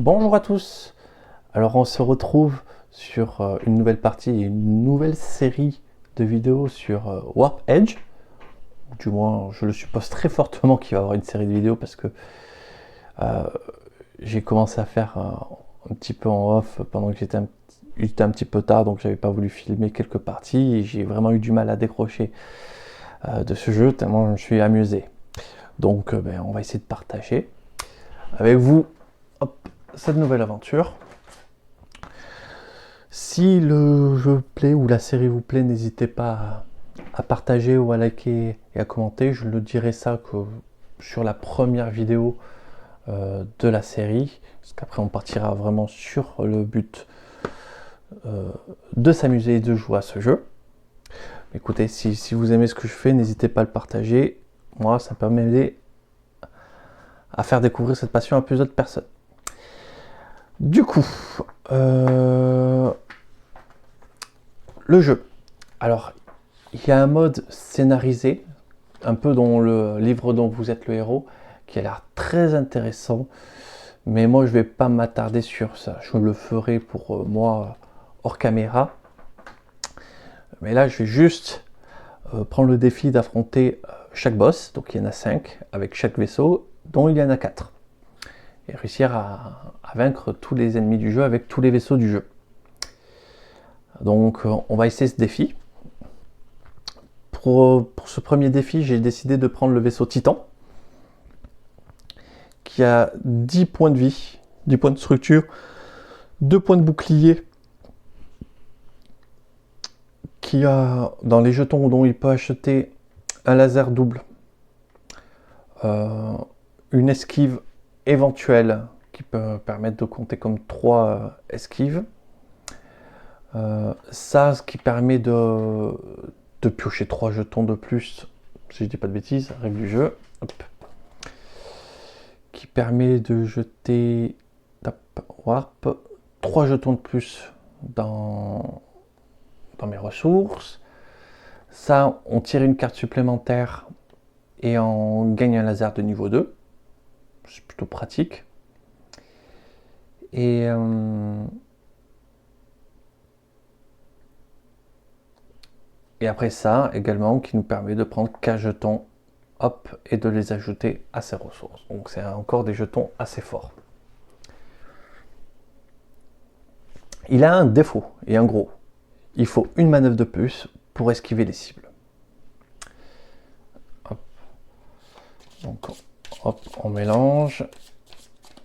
Bonjour à tous. Alors on se retrouve sur une nouvelle partie et une nouvelle série de vidéos sur Warp Edge. Du moins je le suppose très fortement qu'il va y avoir une série de vidéos parce que j'ai commencé à faire un petit peu en off pendant que j'étais un petit peu tard, donc j'avais pas voulu filmer quelques parties et j'ai vraiment eu du mal à décrocher de ce jeu tellement je me suis amusé. Donc on va essayer de partager avec vous cette nouvelle aventure. Si le jeu plaît ou la série vous plaît, n'hésitez pas à partager ou à liker et à commenter. Je ne dirai ça que sur la première vidéo de la série, parce qu'après on partira vraiment sur le but de s'amuser et de jouer à ce jeu. Écoutez, si vous aimez ce que je fais, n'hésitez pas à le partager. Moi, ça peut m'aider à faire découvrir cette passion à plus d'autres personnes. Du coup, le jeu. Alors, il y a un mode scénarisé, un peu dans le livre dont vous êtes le héros, qui a l'air très intéressant. Mais moi, je ne vais pas m'attarder sur ça. Je le ferai pour moi hors caméra. Mais là, je vais juste prendre le défi d'affronter chaque boss. Donc, il y en a 5 avec chaque vaisseau, dont il y en a 4. Et réussir à vaincre tous les ennemis du jeu avec tous les vaisseaux du jeu. Donc, on va essayer ce défi. Pour ce premier défi, j'ai décidé de prendre le vaisseau Titan, qui a 10 points de vie, 10 points de structure, 2 points de bouclier, qui a dans les jetons dont il peut acheter un laser double, une esquive éventuelle qui peut permettre de compter comme 3 esquives. Ça, ce qui permet de piocher 3 jetons de plus, si je dis pas de bêtises, règle du jeu. Hop. Qui permet de jeter warp 3 jetons de plus dans mes ressources. Ça, on tire une carte supplémentaire et on gagne un laser de niveau 2. C'est plutôt pratique. Et après ça, également, qui nous permet de prendre 4 jetons, hop, et de les ajouter à ses ressources. Donc c'est encore des jetons assez forts. Il a un défaut, et un gros. Il faut une manœuvre de plus pour esquiver les cibles. Hop. Donc, hop, on mélange.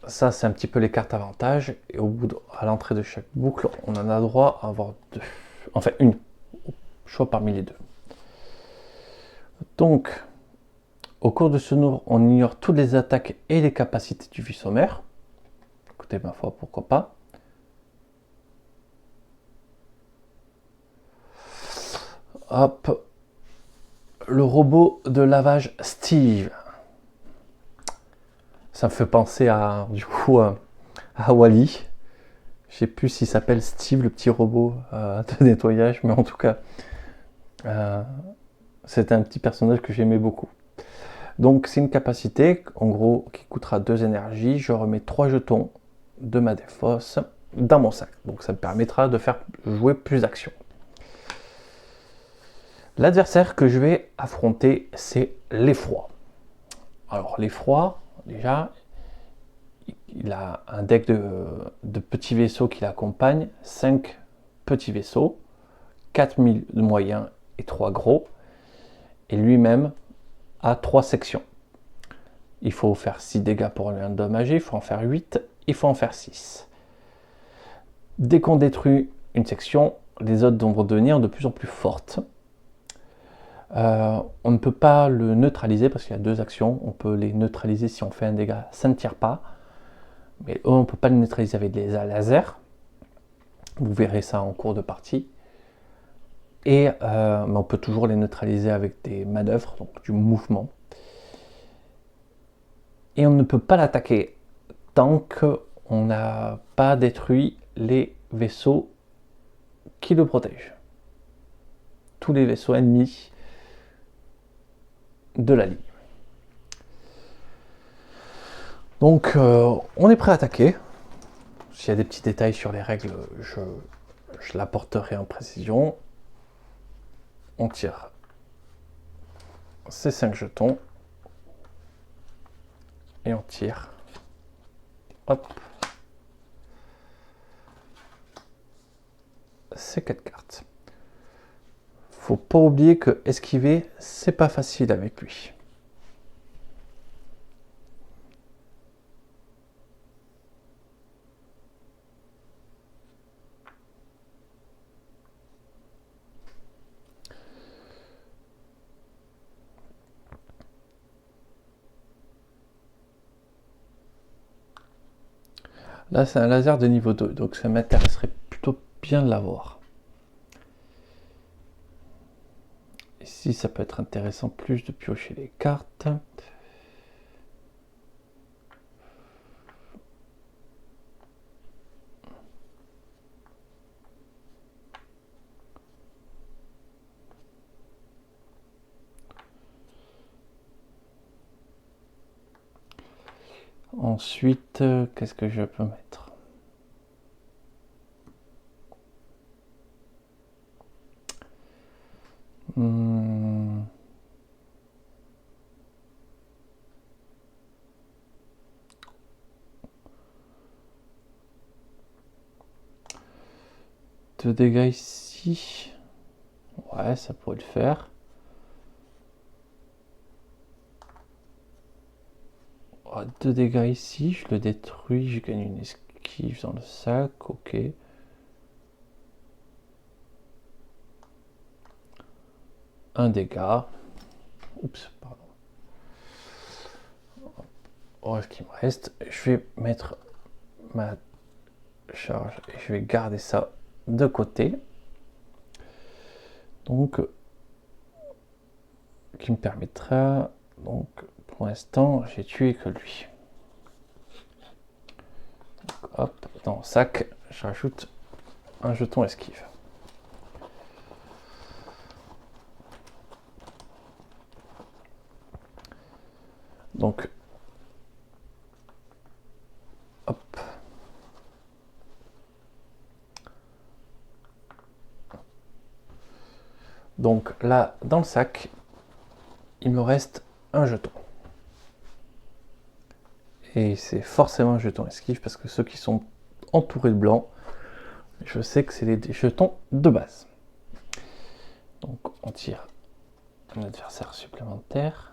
Ça, c'est un petit peu les cartes avantages. Et à l'entrée de chaque boucle, on en a droit à avoir 2. Enfin, une. Choix parmi les 2. Donc, au cours de ce tour, on ignore toutes les attaques et les capacités du vaisseau mère. Écoutez, ma foi, pourquoi pas. Hop. Le robot de lavage Steve. Ça me fait penser à, du coup, à Wall-E. Je sais plus s'il s'appelle Steve, le petit robot de nettoyage, mais en tout cas, c'était un petit personnage que j'aimais beaucoup. Donc c'est une capacité, en gros, qui coûtera 2 énergies. Je remets 3 jetons de ma défausse dans mon sac. Donc ça me permettra de faire jouer plus d'actions. L'adversaire que je vais affronter, c'est l'effroi. Alors l'effroi, déjà, il a un deck de petits vaisseaux qui l'accompagnent, 5 petits vaisseaux, 4000 de moyens et 3 gros, et lui-même a 3 sections. Il faut faire 6 dégâts pour l'endommager, il faut en faire 8, il faut en faire 6. Dès qu'on détruit une section, les autres vont devenir de plus en plus fortes. On ne peut pas le neutraliser parce qu'il y a 2 actions. On peut les neutraliser si on fait un dégât, ça ne tire pas. Mais on ne peut pas le neutraliser avec des lasers. Vous verrez ça en cours de partie. Et mais on peut toujours les neutraliser avec des manœuvres, donc du mouvement. Et on ne peut pas l'attaquer tant qu'on n'a pas détruit les vaisseaux qui le protègent. Tous les vaisseaux ennemis de la ligne. Donc on est prêt à attaquer. s'il y a des petits détails sur les règles, je l'apporterai en précision. On tire ces 5 jetons et on tire, hop, ces 4 cartes. Faut pas oublier que esquiver, c'est pas facile avec lui. Là, c'est un laser de niveau 2, donc ça m'intéresserait plutôt bien de l'avoir. Ici, ça peut être intéressant plus de piocher les cartes. Ensuite, qu'est-ce que je peux mettre? Deux dégâts ici. Ouais, ça pourrait le faire. Oh, 2 dégâts ici, je le détruis, je gagne une esquive dans le sac, ok. Un dégât. Oups, pardon. Oh, ce qui me reste, je vais mettre ma charge et je vais garder ça de côté. Donc, qui me permettra, donc pour l'instant, j'ai tué que lui. Donc, hop, dans le sac, je rajoute un jeton esquive. Donc, hop. Donc là, dans le sac, il me reste un jeton. Et c'est forcément un jeton esquive parce que ceux qui sont entourés de blanc, je sais que c'est des jetons de base. Donc on tire un adversaire supplémentaire.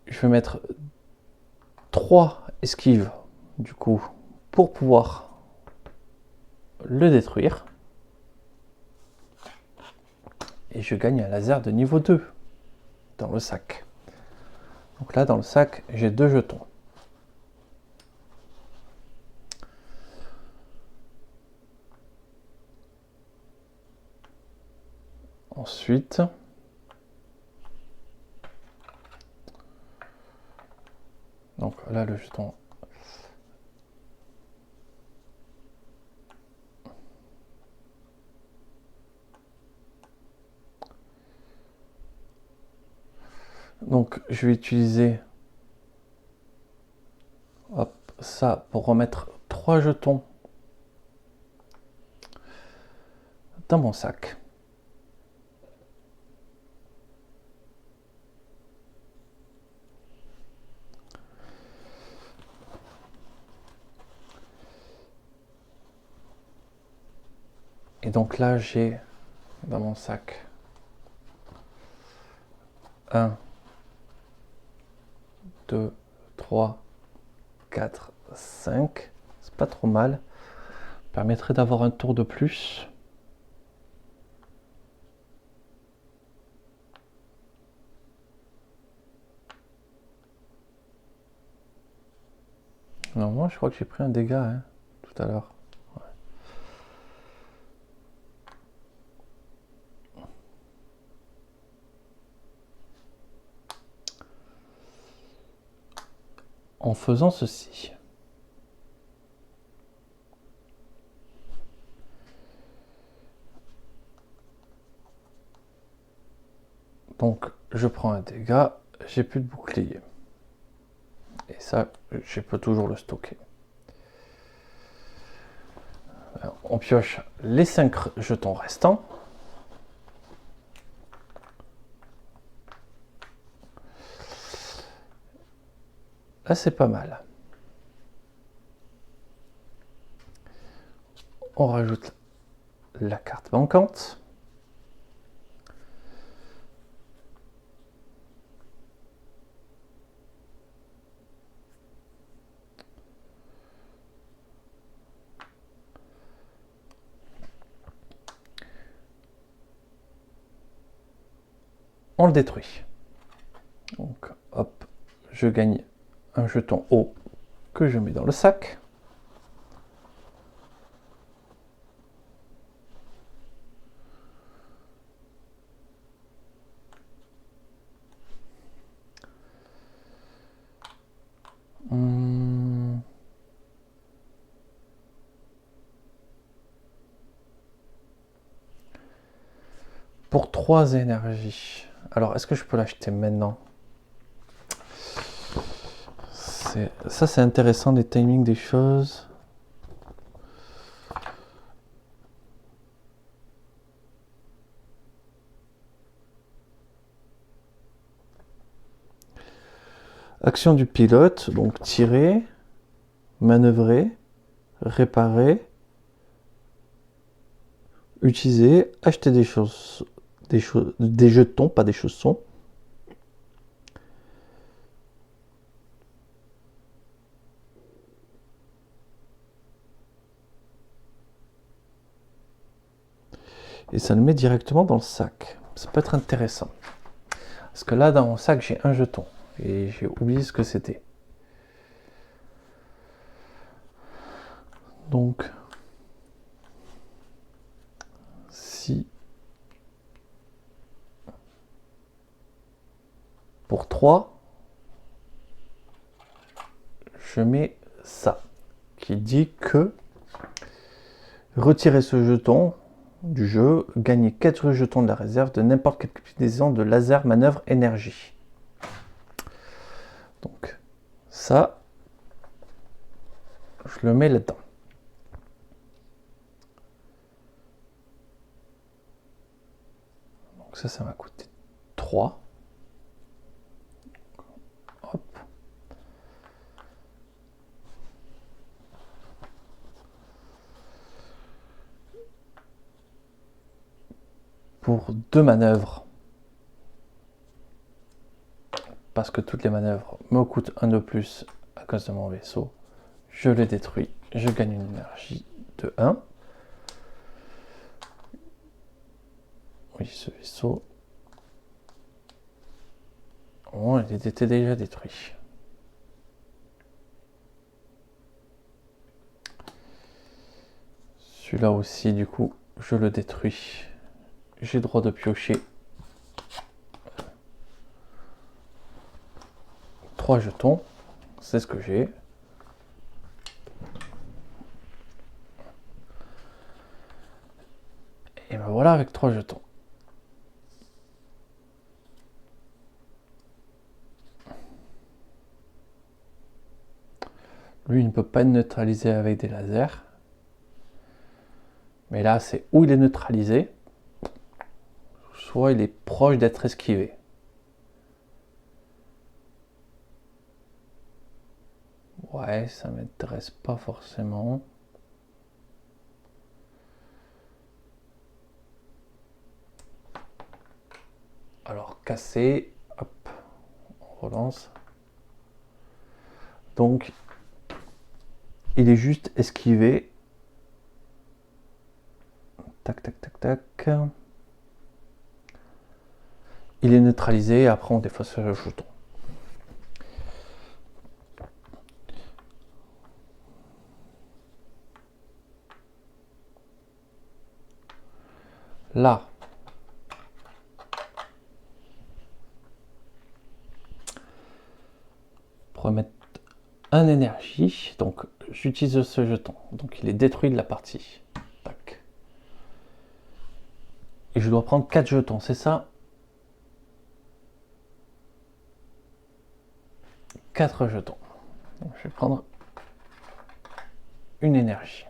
Je vais mettre 3 esquives du coup pour pouvoir le détruire. Et je gagne un laser de niveau 2 dans le sac. Donc là dans le sac j'ai 2 jetons. Ensuite, donc là le jeton. Donc je vais utiliser hop, ça pour remettre 3 jetons dans mon sac. Et donc là j'ai dans mon sac 1, 2, 3, 4, 5. C'est pas trop mal. Permettrait d'avoir un tour de plus. Non, moi je crois que j'ai pris un dégât hein, tout à l'heure. Ouais. en faisant ceci. Donc je prends un dégât, j'ai plus de bouclier. Et ça, je peux toujours le stocker. Alors, on pioche les 5 jetons restants. Là, c'est pas mal. On rajoute la carte manquante. On le détruit. Donc, hop, je gagne un jeton haut que je mets dans le sac. Pour 3 énergies. Alors, est-ce que je peux l'acheter maintenant? Ça, c'est intéressant, les timings des choses. Action du pilote, donc tirer, manœuvrer, réparer, utiliser, acheter des choses, des jetons, pas des chaussons. Et ça le met directement dans le sac. Ça peut être intéressant. Parce que là, dans mon sac, j'ai un jeton. Et j'ai oublié ce que c'était. Donc, si pour 3, je mets ça, qui dit que retirer ce jeton du jeu, gagner 4 jetons de la réserve de n'importe quelle combinaison de laser, manœuvre, énergie. Donc, ça, je le mets là-dedans. Donc ça m'a coûté 3. Hop. Pour 2 manœuvres, parce que toutes les manœuvres me coûtent 1 de plus à cause de mon vaisseau, je les détruis, je gagne une énergie de 1. Oui, ce vaisseau, oh, il était déjà détruit. Celui-là aussi, du coup, je le détruis. J'ai le droit de piocher 3 jetons, c'est ce que j'ai. Et ben voilà avec 3 jetons. Lui, il ne peut pas être neutralisé avec des lasers. Mais là, c'est où il est neutralisé, soit il est proche d'être esquivé. Ouais, ça m'intéresse pas forcément. Alors, casser, hop, on relance. Donc, il est juste esquivé. Tac, tac, tac, tac. Il est neutralisé, après on défausse le jeton. Là, pour remettre un énergie, donc j'utilise ce jeton. Donc il est détruit de la partie. Tac. Et je dois prendre 4 jetons, c'est ça? 4 jetons. Donc, je vais prendre une énergie.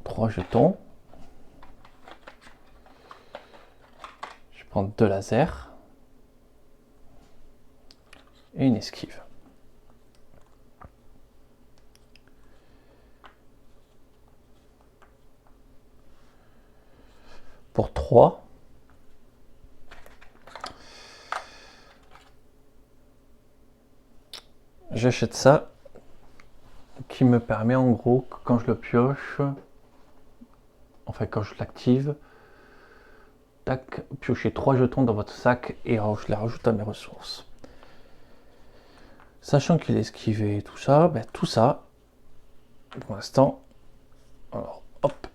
3 jetons. Je vais prendre 2 lasers. Et une esquive. Pour 3. J'achète ça, qui me permet en gros, quand je le pioche, enfin quand je l'active, tac, piocher 3 jetons dans votre sac et je les rajoute à mes ressources. Sachant qu'il est esquivé tout ça, tout ça, pour l'instant, alors hop,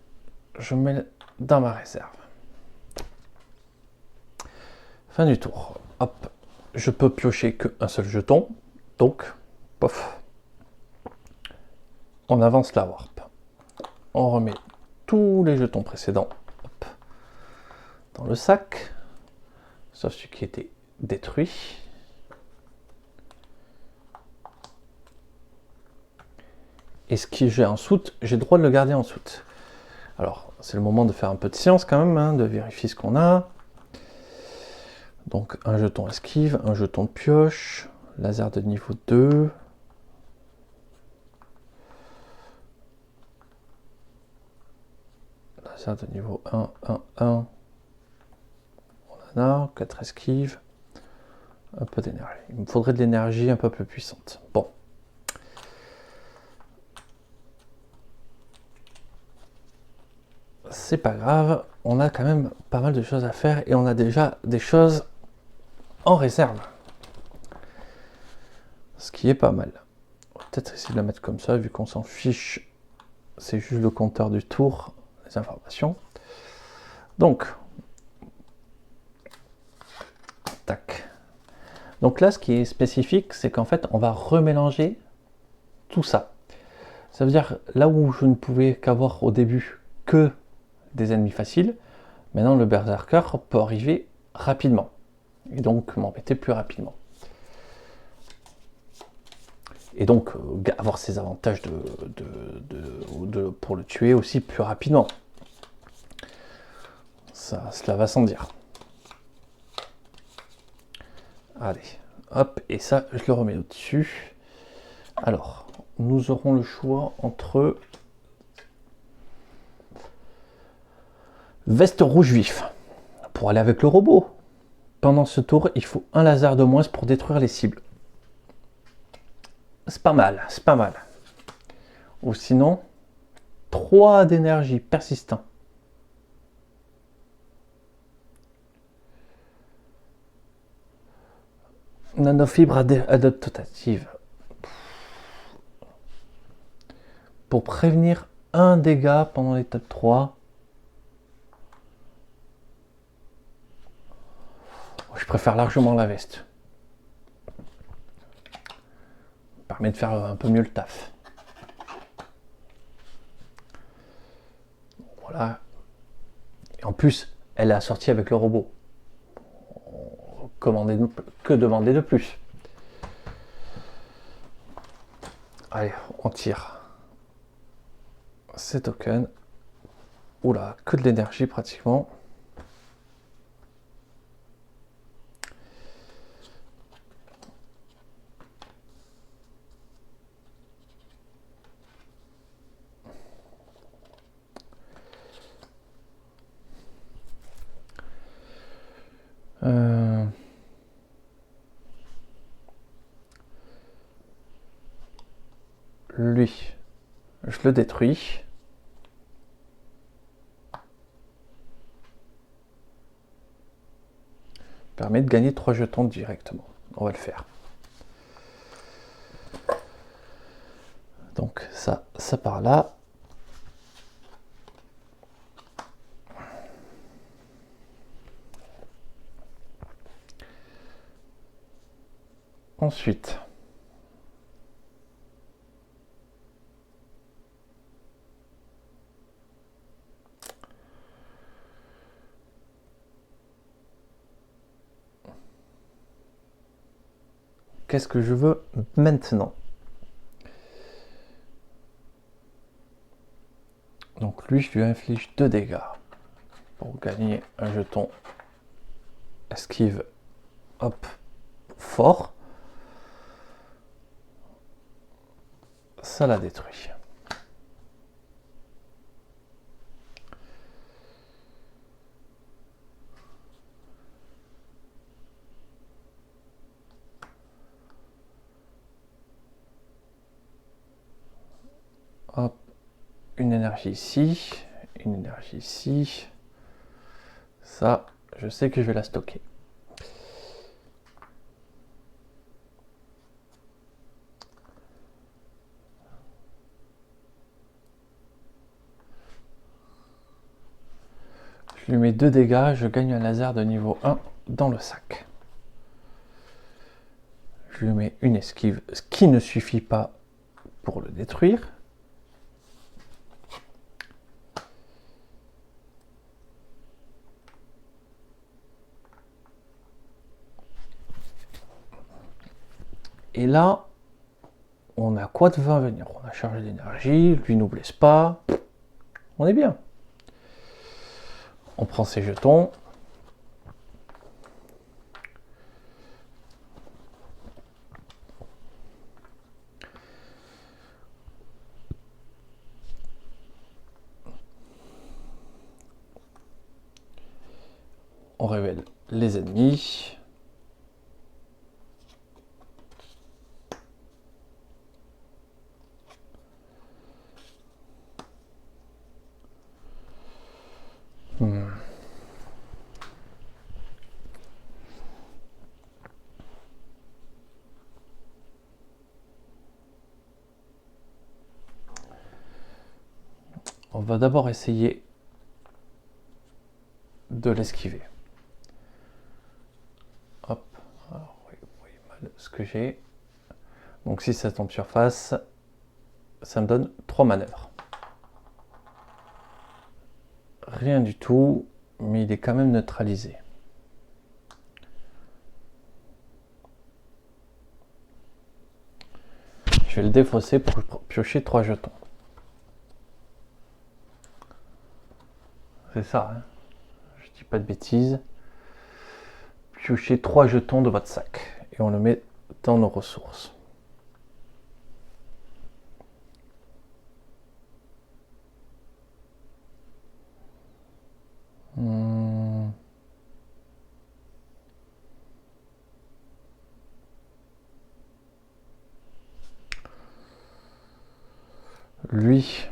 je mets dans ma réserve. Fin du tour. Hop, je peux piocher qu'un seul jeton, donc, pof, on avance la warp. On remet tous les jetons précédents hop, dans le sac, sauf celui qui était détruit. Et ce que j'ai en soute, j'ai le droit de le garder en soute. Alors, c'est le moment de faire un peu de science quand même, hein, de vérifier ce qu'on a. Donc, un jeton esquive, un jeton de pioche, laser de niveau 2. Laser de niveau 1, 1, 1. On en a, 4 esquives. Un peu d'énergie. Il me faudrait de l'énergie un peu plus puissante. Bon. C'est pas grave, on a quand même pas mal de choses à faire et on a déjà des choses en réserve. Ce qui est pas mal. On va peut-être essayer de la mettre comme ça, vu qu'on s'en fiche. C'est juste le compteur du tour, les informations. Donc, tac. Donc là, ce qui est spécifique, c'est qu'en fait, on va remélanger tout ça. Ça veut dire, là où je ne pouvais qu'avoir au début que des ennemis faciles, maintenant le berserker peut arriver rapidement. Et donc m'embêter plus rapidement. Et donc avoir ses avantages pour le tuer aussi plus rapidement. Ça, cela va sans dire. Allez, hop, et ça, je le remets au-dessus. Alors, nous aurons le choix entre veste rouge vif, pour aller avec le robot. Pendant ce tour, il faut un laser de moins pour détruire les cibles. C'est pas mal, c'est pas mal. Ou sinon, 3 d'énergie persistant. Nanofibre adaptative. Pour prévenir un dégât pendant l'étape 3. Je préfère largement la veste. Ça permet de faire un peu mieux le taf. Voilà. Et en plus, elle est assortie avec le robot. Que demander de plus? Allez, on tire. Ces tokens. Oula, que de l'énergie pratiquement. Lui, je le détruis. Permet de gagner 3 jetons directement. On va le faire. Donc ça part là. Ensuite, qu'est-ce que je veux maintenant? Donc lui, je lui inflige 2 dégâts pour gagner un jeton esquive, hop, fort. Ça la détruit. Hop, une énergie ici, une énergie ici. Ça, je sais que je vais la stocker. Je lui mets 2 dégâts, je gagne un laser de niveau 1 dans le sac. Je lui mets une esquive, ce qui ne suffit pas pour le détruire. Et là, on a quoi de 20 à venir? On a chargé d'énergie, lui nous blesse pas. On est bien. On prend ses jetons. On révèle les ennemis. On va d'abord essayer de l'esquiver. Hop. Alors, oui, mal ce que j'ai. Donc si ça tombe sur face, ça me donne 3 manœuvres. Rien du tout, mais il est quand même neutralisé. Je vais le défausser pour piocher 3 jetons. C'est ça, hein, je dis pas de bêtises. Piochez 3 jetons de votre sac et on le met dans nos ressources. Lui,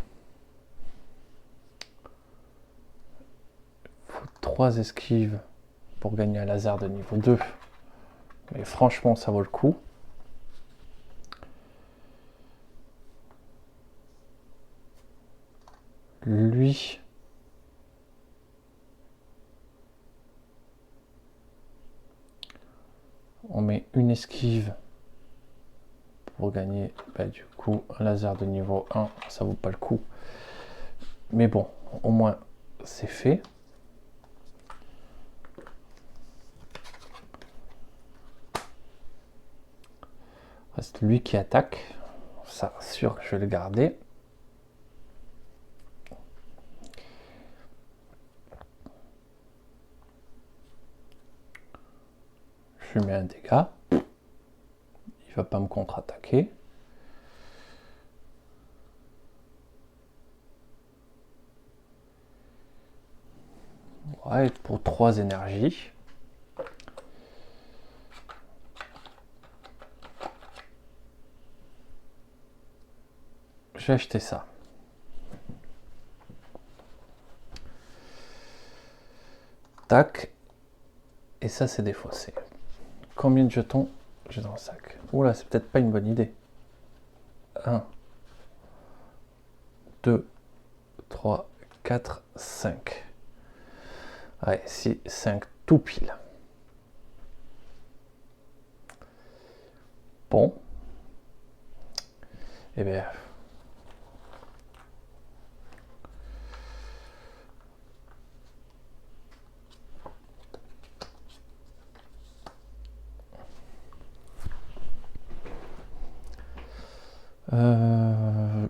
il faut 3 esquives pour gagner un laser de niveau 2. Mais franchement, ça vaut le coup. Lui, on met une esquive pour gagner du coup un laser de niveau 1. Ça vaut pas le coup. Mais bon, au moins c'est fait. Reste lui qui attaque. Ça, sûr que je vais le garder. Je lui mets un dégât. Il va pas me contre-attaquer. Ouais, pour 3 énergies. Je vais acheter ça. Tac. Et ça, c'est défaussé. Combien de jetons j'ai dans le sac? Oula, c'est peut-être pas une bonne idée. 1, 2, 3, 4, 5. Ouais, 6, 5, tout pile. Bon. Eh bien. Euh,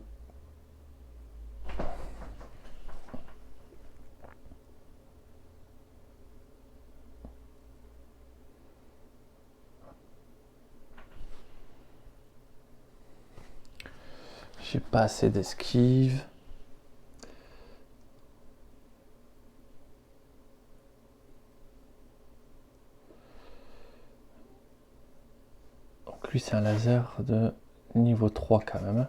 J'ai pas assez d'esquive. Donc lui c'est un laser de niveau 3 quand même.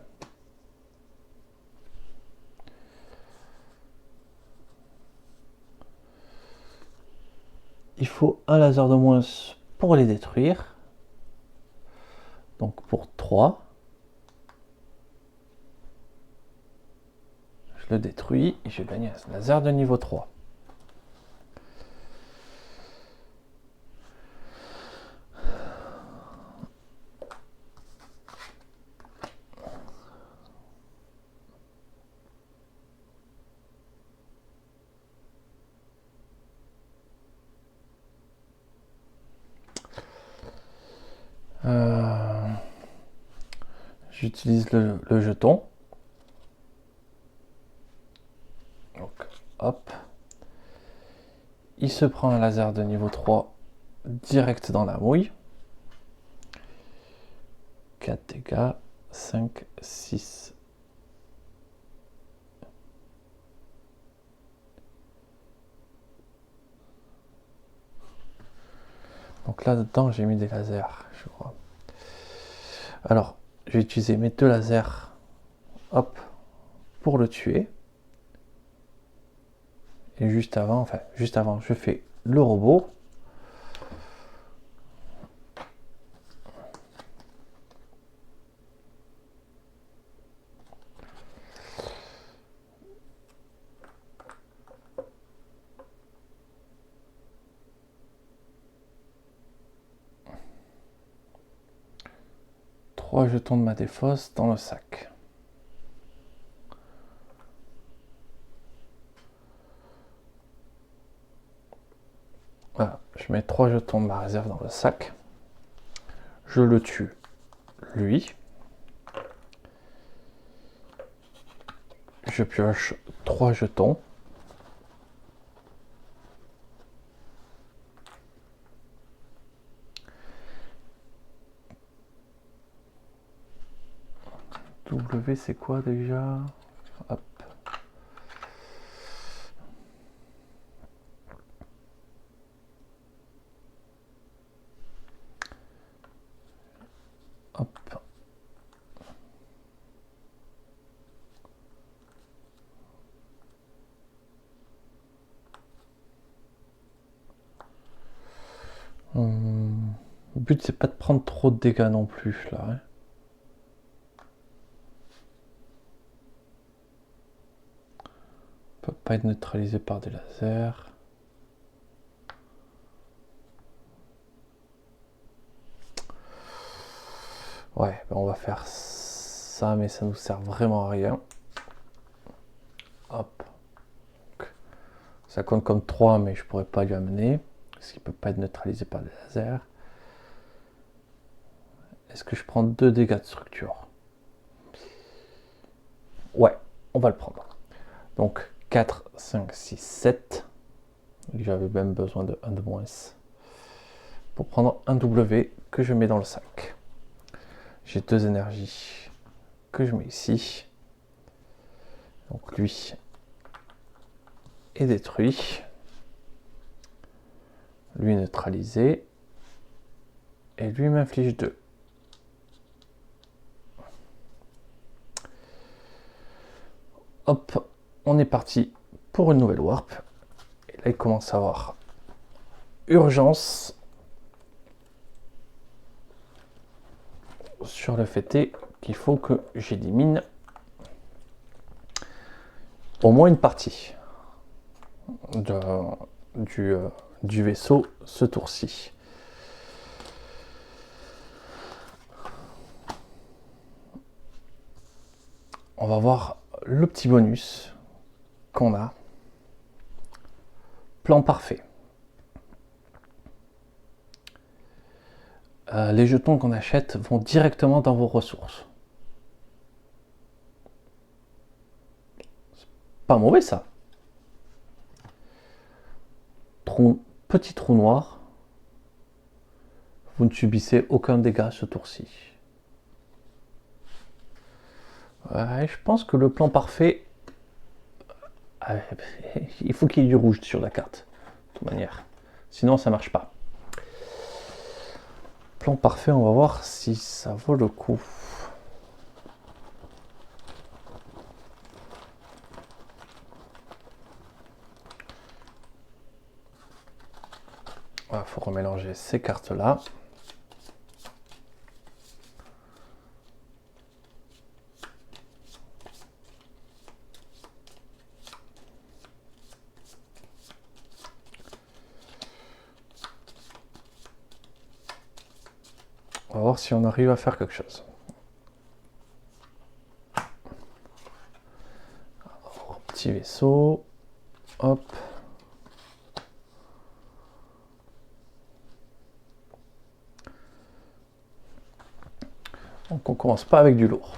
Il faut un laser de moins pour les détruire. Donc pour 3. Je le détruis et je gagne un laser de niveau 3. J'utilise le jeton. Donc, hop. Il se prend un laser de niveau 3 direct dans la mouille. 4 dégâts, 5, 6. Donc là dedans j'ai mis des lasers, je crois. Alors, je vais utiliser mes 2 lasers, hop, pour le tuer. Et juste avant, je fais le robot. Trois jetons de ma défausse dans le sac. Voilà, je mets 3 jetons de ma réserve dans le sac. Je le tue, lui. Je pioche 3 jetons. W c'est quoi déjà? Hop. Hop. Le but c'est pas de prendre trop de dégâts non plus là. Hein. Peut pas être neutralisé par des lasers. Ouais, ben on va faire ça, mais ça nous sert vraiment à rien. Hop. Ça compte comme 3, mais je pourrais pas lui amener, parce qu'il peut pas être neutralisé par des lasers. Est-ce que je prends 2 dégâts de structure? Ouais, on va le prendre. Donc 4, 5, 6, 7. J'avais même besoin de 1 de moins pour prendre un W que je mets dans le sac. J'ai 2 énergies que je mets ici. Donc lui est détruit. Lui neutralisé. Et lui m'inflige 2. Hop, on est parti pour une nouvelle warp. Et là, il commence à avoir urgence sur le fait qu'il faut que j'élimine au moins une partie du vaisseau ce tour-ci. On va voir le petit bonus qu'on a. Plan parfait. Les jetons qu'on achète vont directement dans vos ressources. pas mauvais ça. Petit trou noir. Vous ne subissez aucun dégât ce tour-ci. Ouais, je pense que le plan parfait... il faut qu'il y ait du rouge sur la carte, de toute manière. Sinon, ça marche pas. Plan parfait, on va voir si ça vaut le coup. Il faut remélanger ces cartes-là. On va voir si on arrive à faire quelque chose. Alors, petit vaisseau. Hop. Donc on commence pas avec du lourd.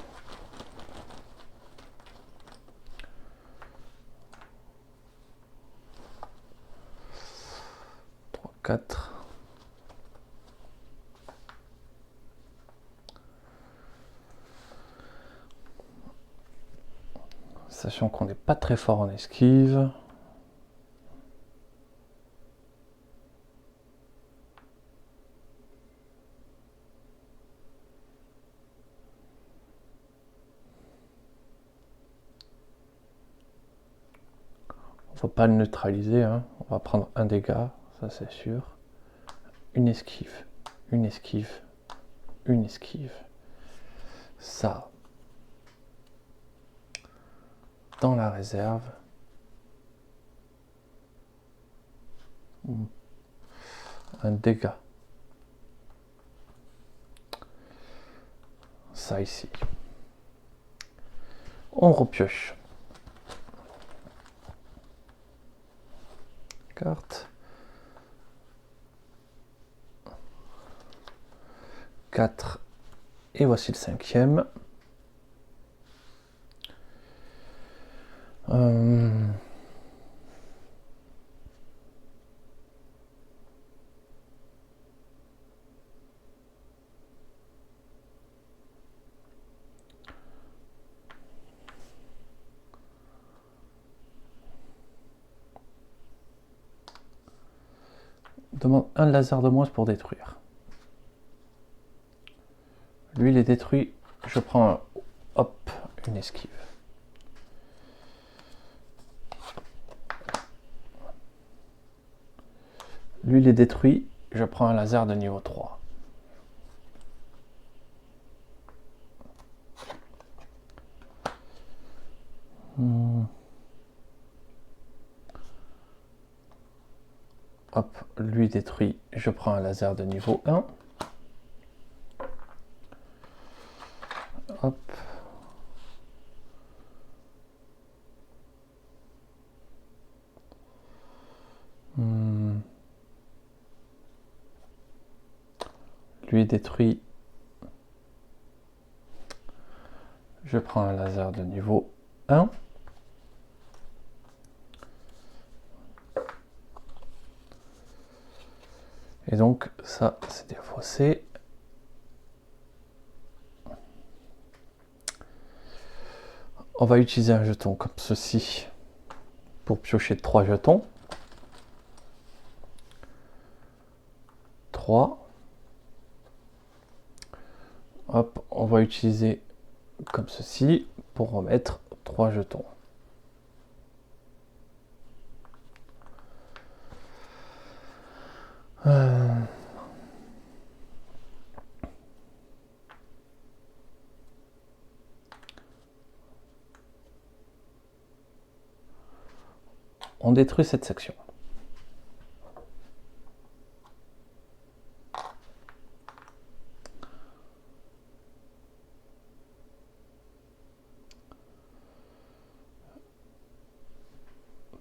Trois, 4. Sachant qu'on n'est pas très fort en esquive. On va pas le neutraliser, hein. On va prendre un dégât, ça c'est sûr. Une esquive, une esquive, une esquive. Ça, dans la réserve. Un dégât. Ça ici. On repioche. Carte. 4. Et voici le 5e. Demande un laser de moins pour détruire. Lui, il est détruit. Je prends hop, une esquive. Lui, il est détruit. Je prends un laser de niveau 3. Hop, lui détruit. Je prends un laser de niveau 1. Hop. Lui détruit. Je prends un laser de niveau 1. Et donc ça c'est défaussé. On va utiliser un jeton comme ceci pour piocher 3 jetons. 3. Hop, on va utiliser comme ceci pour remettre 3 jetons. On détruit cette section.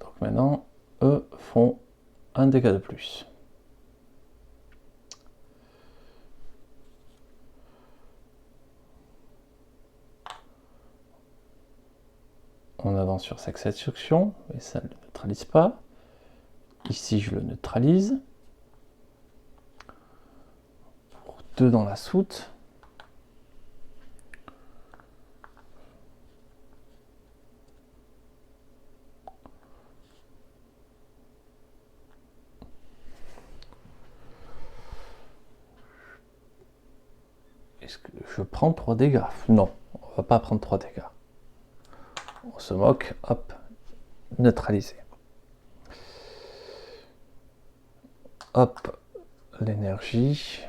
Donc maintenant, eux font un dégât de plus. en allant sur cette section, mais ça ne le neutralise pas. Ici, je le neutralise. Pour 2 dans la soute. Est-ce que je prends 3 dégâts? Non, on va pas prendre 3 dégâts. On se moque, hop, neutralisé. Hop, l'énergie.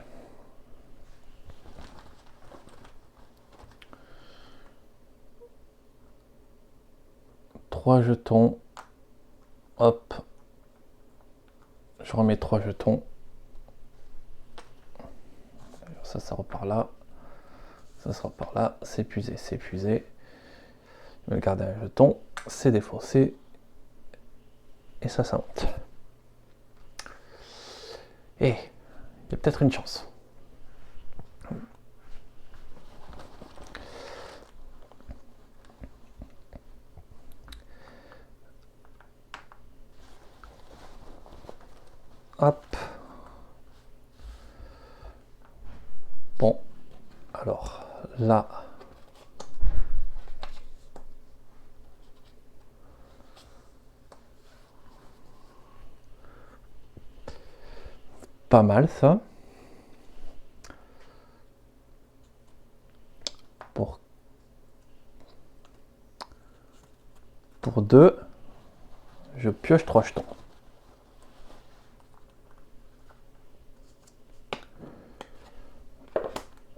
Trois jetons. Hop. Je remets 3 jetons. Ça repart là. Ça sera par là. C'est épuisé, c'est épuisé. Je vais garder un jeton. C'est défaussé. Et ça monte. Et il y a peut-être une chance. Hop. Bon. Alors, là. Pas mal, ça. Pour 2, je pioche 3 jetons.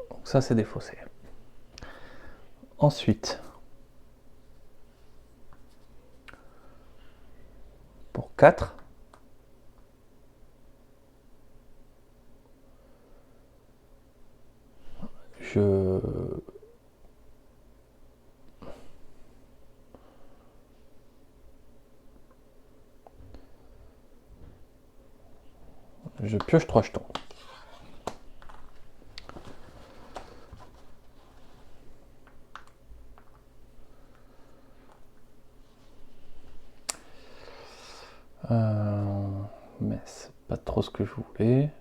Donc ça, c'est défaussé. Ensuite, pour 4, je pioche 3 jetons. Mais c'est pas trop ce que je voulais.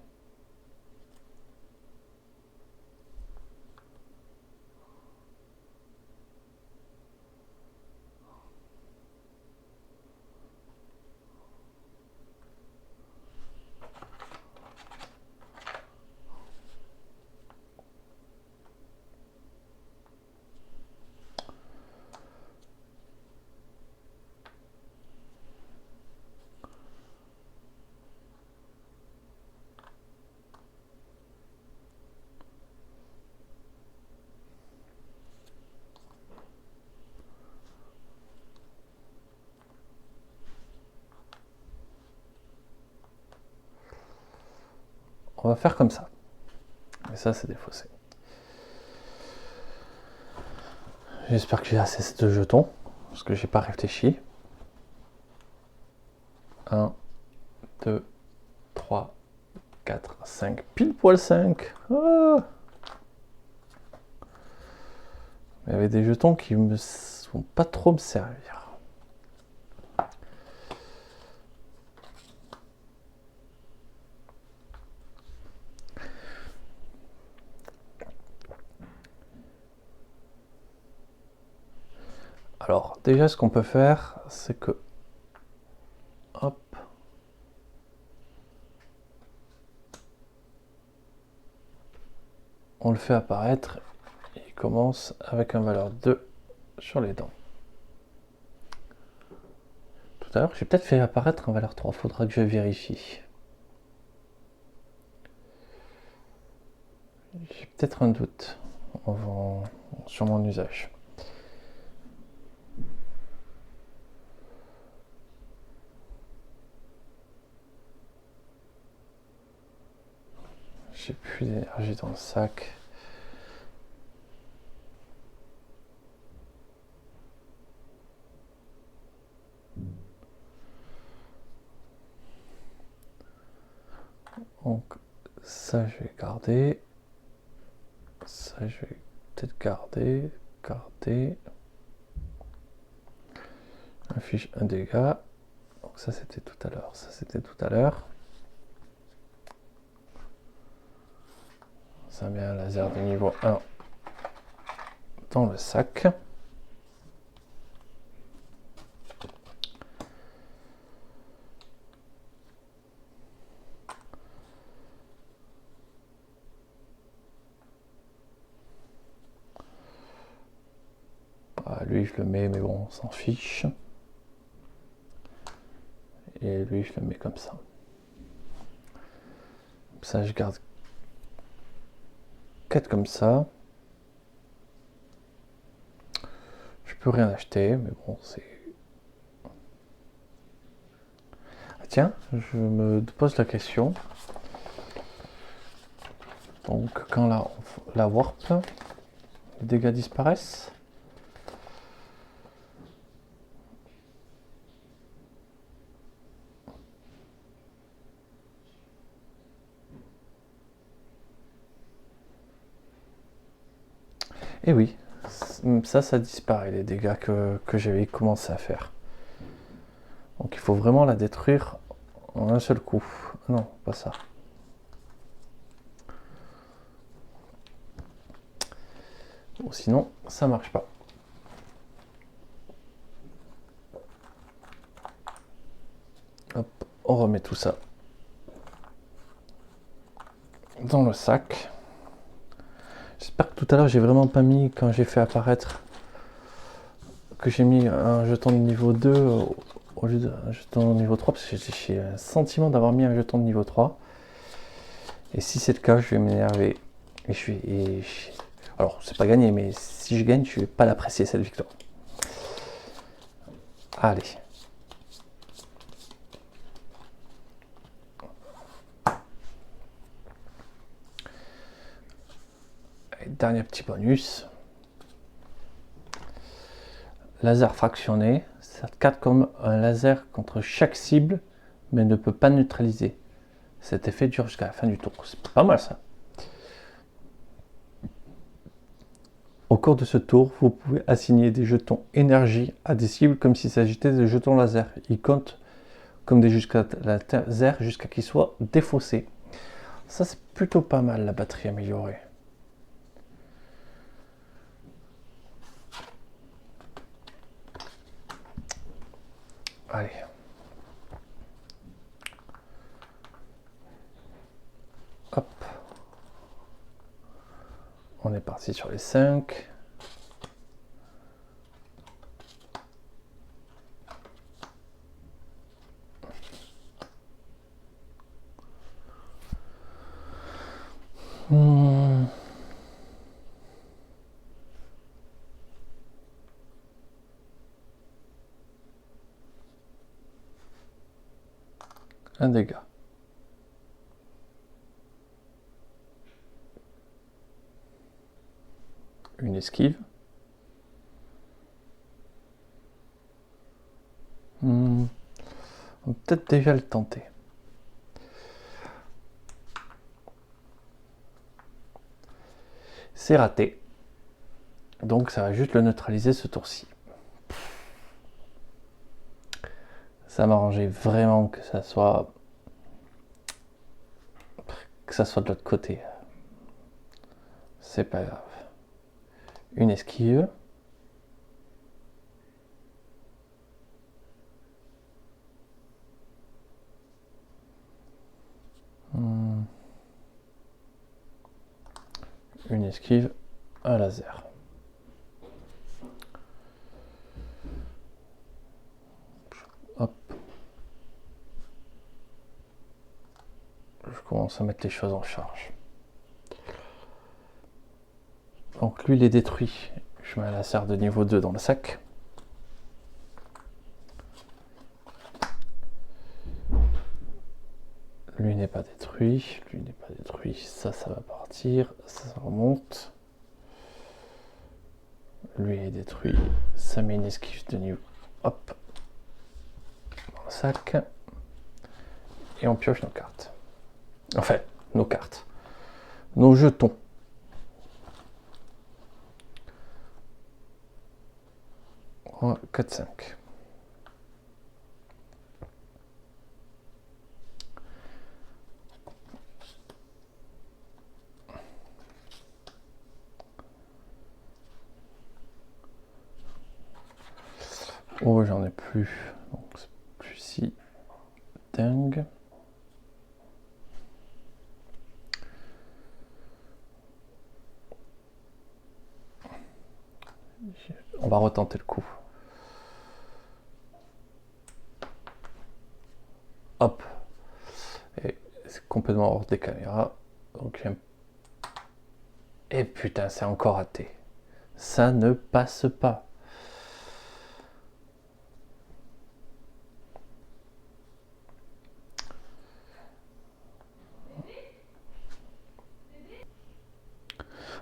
On va faire comme ça. Et ça, c'est défaussé. J'espère que j'ai assez de jetons, parce que j'ai pas réfléchi. 1, 2, 3, 4, 5. Pile poil 5. Ah, il y avait des jetons qui me vont pas trop me servir. Alors, déjà, ce qu'on peut faire, c'est que... Hop. On le fait apparaître. Et il commence avec un valeur 2 sur les dents. Tout à l'heure, j'ai peut-être fait apparaître un valeur 3. Faudra que je vérifie. J'ai peut-être un doute sur mon usage. J'ai plus d'énergie dans le sac. Donc ça je vais garder. Ça je vais peut-être garder. Affiche un dégât. Donc ça c'était tout à l'heure. Ça c'était tout à l'heure. Ça met un laser de niveau 1 dans le sac. Ah, lui je le mets, mais bon, on s'en fiche. Et lui je le mets comme ça. Ça je garde 4 comme ça. Je peux rien acheter, mais bon, c'est... Ah, tiens, je me pose la question. Donc, quand la warp, les dégâts disparaissent. Et oui, ça disparaît, les dégâts que j'avais commencé à faire. Donc il faut vraiment la détruire en un seul coup. Non, pas ça. Bon, sinon, ça marche pas. Hop, on remet tout ça dans le sac. J'espère que tout à l'heure j'ai vraiment pas mis, quand j'ai fait apparaître que j'ai mis un jeton de niveau 2 au lieu d'un jeton de niveau 3, parce que j'ai un sentiment d'avoir mis un jeton de niveau 3. Et si c'est le cas, je vais m'énerver. Alors, c'est pas gagné, mais si je gagne, je vais pas l'apprécier cette victoire. Allez. Dernier petit bonus. Laser fractionné. Ça capte comme un laser contre chaque cible, mais ne peut pas neutraliser. Cet effet dure jusqu'à la fin du tour. C'est pas mal ça. Au cours de ce tour, vous pouvez assigner des jetons énergie à des cibles comme s'il s'agissait de jetons laser. Ils comptent comme des laser jusqu'à qu'ils soient défaussés. Ça c'est plutôt pas mal, la batterie améliorée. Allez. Hop. On est parti sur les 5. Un dégât. Une esquive. On va peut-être déjà le tenter. C'est raté. Donc ça va juste le neutraliser ce tour-ci. Ça m'arrangeait vraiment que ça soit de l'autre côté. C'est pas grave. Une esquive. Une esquive, un laser. Hop. Je commence à mettre les choses en charge. Donc lui il est détruit. Je mets un laser de niveau 2 dans le sac. Lui n'est pas détruit. Lui n'est pas détruit. Ça va partir. Ça remonte. Lui est détruit. Ça met une esquive de niveau. Hop. Dans le sac. Et on pioche nos cartes. Enfin, nos cartes. Nos jetons. 4, 5. Oh, j'en ai plus. Donc, c'est plus si dingue. On va retenter le coup. Hop. Et c'est complètement hors des caméras. Donc, et putain, c'est encore raté. Ça ne passe pas.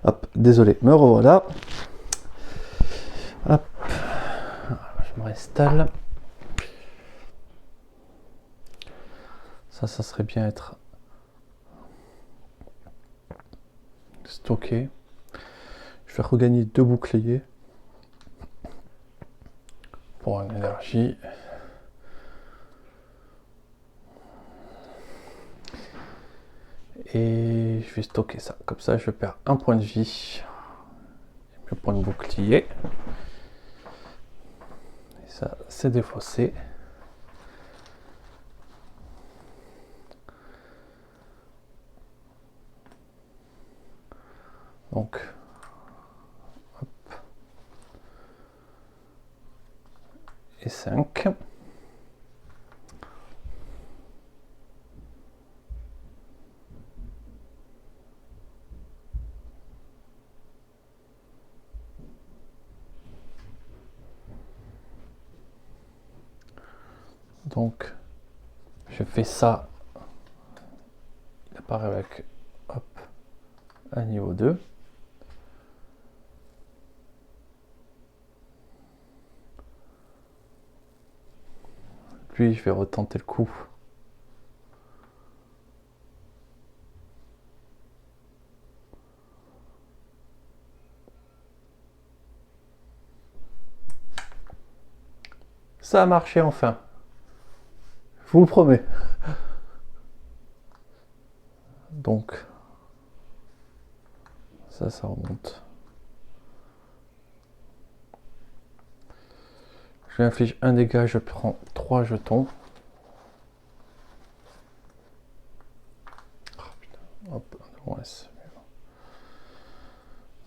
Hop, désolé, me revoilà. Hop, je me réinstalle. Ça serait bien être stocké. Je vais regagner 2 boucliers pour une énergie. Et je vais stocker ça. Comme ça, je perds 1 point de vie. Je prends le bouclier. Et ça, c'est défaussé. Donc, hop. Et 5. Donc, je fais ça. Il apparaît avec, hop, un niveau 2. Puis, je vais retenter le coup. Ça a marché enfin. Je vous le promets. Donc, ça remonte. Je inflige un dégât, je prends 3 jetons. Oh, putain. Hop, ouais,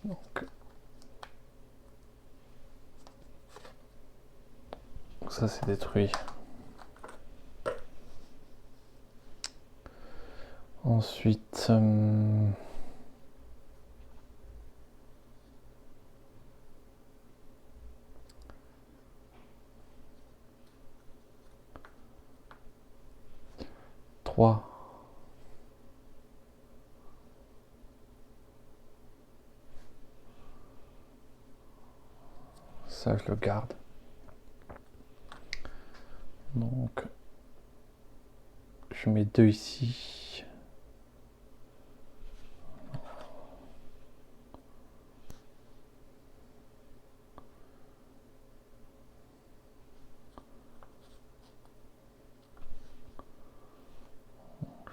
donc, ça c'est détruit. Ensuite, 3. Ça, je le garde. Donc, je mets 2 ici.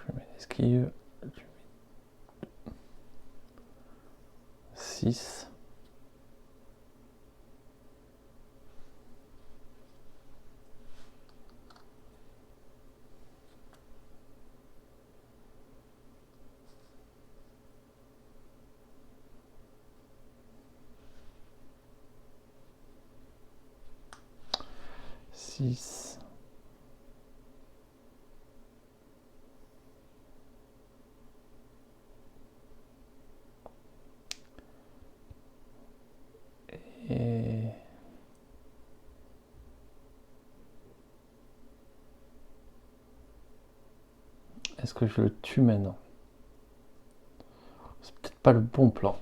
Je mets l'esquive. 6. Et est-ce que je le tue maintenant? C'est peut-être pas le bon plan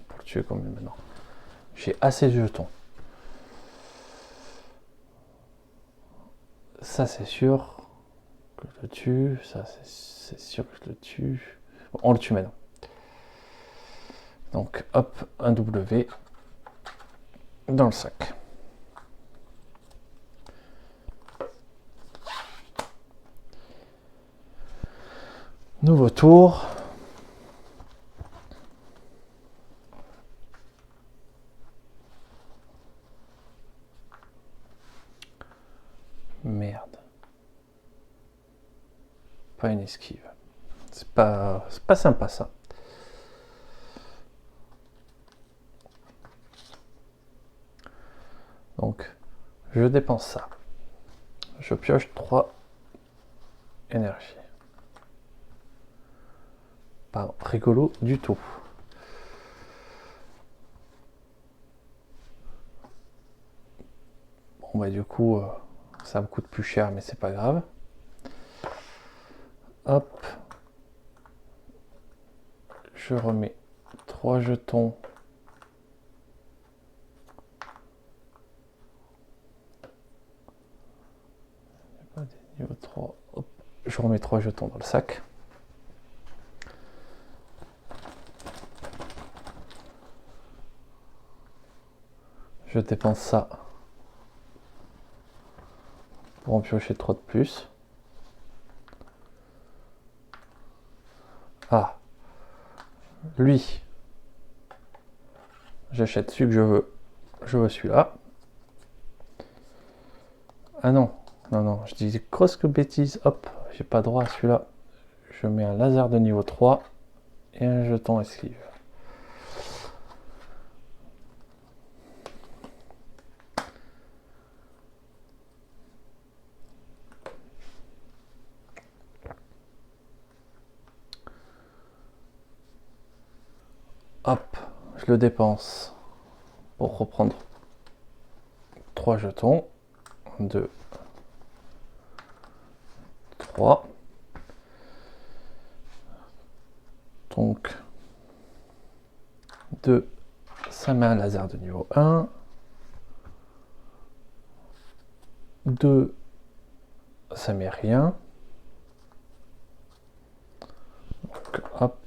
pour le tuer comme maintenant. J'ai assez de jetons. Ça c'est sûr que je le tue. Ça c'est sûr que je le tue. Bon, on le tue maintenant. Donc hop, un W dans le sac. Nouveau tour. Merde. Pas une esquive. C'est pas sympa ça. Donc, je dépense ça. Je pioche 3 énergies. Pas rigolo du tout. Bon bah du coup, ça me coûte plus cher, mais c'est pas grave. Hop. Je remets 3 jetons. Niveau 3. Hop. Je remets 3 jetons dans le sac. Je dépense ça pour en piocher 3 de plus. Ah, lui, j'achète celui que je veux. Je veux celui-là. Ah non, non, je dis grosse que bêtise. Hop, j'ai pas droit à celui-là. Je mets un laser de niveau 3 et un jeton esquive. Hop, je le dépense pour reprendre 3 jetons. 2, 3. Donc, 2, ça met un laser de niveau 1. 2, ça met rien. Donc, hop.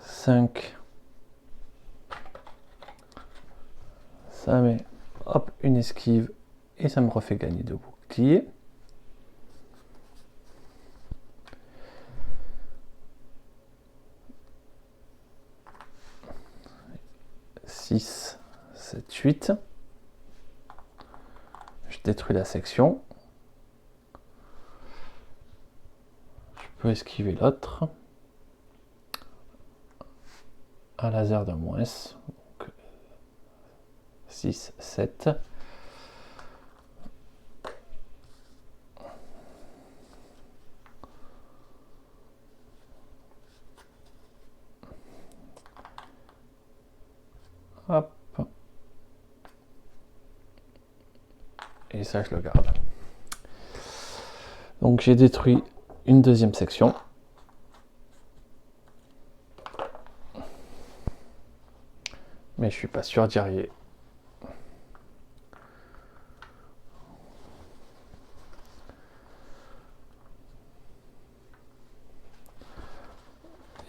5, ça met hop une esquive et ça me refait gagner 2 boucliers. Six, 7, 8. Je détruis la section. Je peux esquiver l'autre. Un laser de moins. Donc 6, 7. Hop. Et ça, je le garde. Donc j'ai détruit une deuxième section. Mais je suis pas sûr d'y arriver.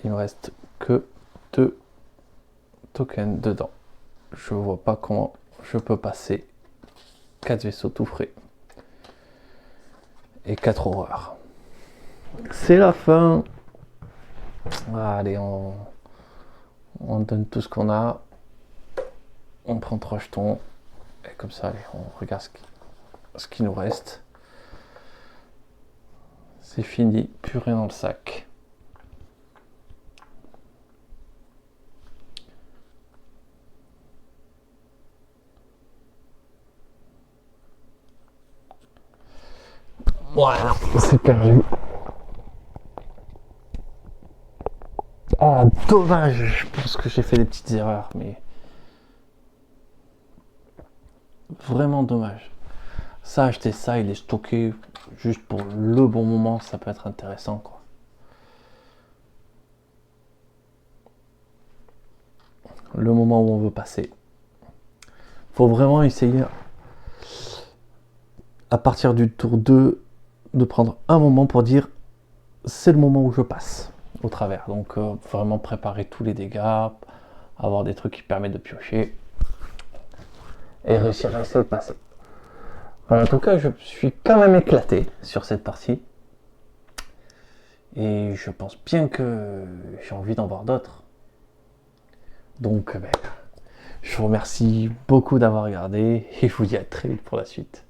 Il me reste que 2 tokens dedans. Je vois pas comment je peux passer 4 vaisseaux tout frais et 4 horreurs. C'est la fin. Allez, on donne tout ce qu'on a. On prend 3 jetons. Et comme ça, allez, on regarde ce qui nous reste. C'est fini, plus rien dans le sac. Voilà, c'est perdu. Ah, dommage. Je pense que j'ai fait des petites erreurs, mais vraiment dommage. Ça, acheter ça, il est stocké juste pour le bon moment, ça peut être intéressant, quoi. Le moment où on veut passer. Faut vraiment essayer à partir du tour 2 de prendre un moment pour dire c'est le moment où je passe au travers. Donc vraiment préparer tous les dégâts, avoir des trucs qui permettent de piocher et réussir à essayer de passer. En tout cas, je suis quand même éclaté sur cette partie et je pense bien que j'ai envie d'en voir d'autres. Donc, je vous remercie beaucoup d'avoir regardé et je vous dis à très vite pour la suite.